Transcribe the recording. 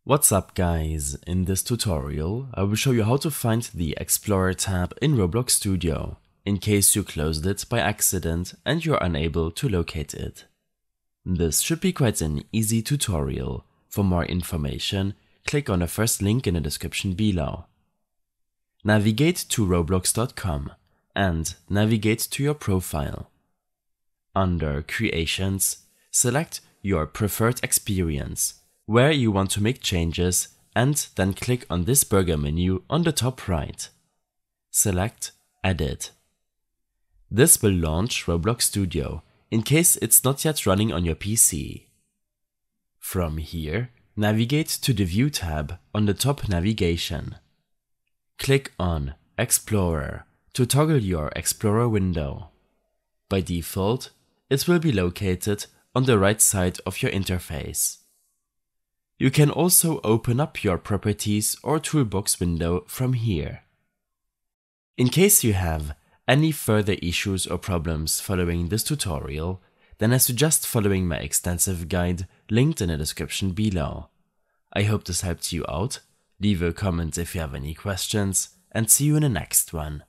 What's up guys, in this tutorial I will show you how to find the Explorer tab in Roblox Studio, in case you closed it by accident and you're unable to locate it. This should be quite an easy tutorial. For more information, click on the first link in the description below. Navigate to roblox.com and navigate to your profile. Under Creations, select your preferred experience, where you want to make changes, and then click on this burger menu on the top right. Select Edit. This will launch Roblox Studio, in case it's not yet running on your PC. From here, navigate to the View tab on the top navigation. Click on Explorer to toggle your Explorer window. By default, it will be located on the right side of your interface. You can also open up your Properties or Toolbox window from here. In case you have any further issues or problems following this tutorial, then I suggest following my extensive guide linked in the description below. I hope this helped you out. Leave a comment if you have any questions, and see you in the next one.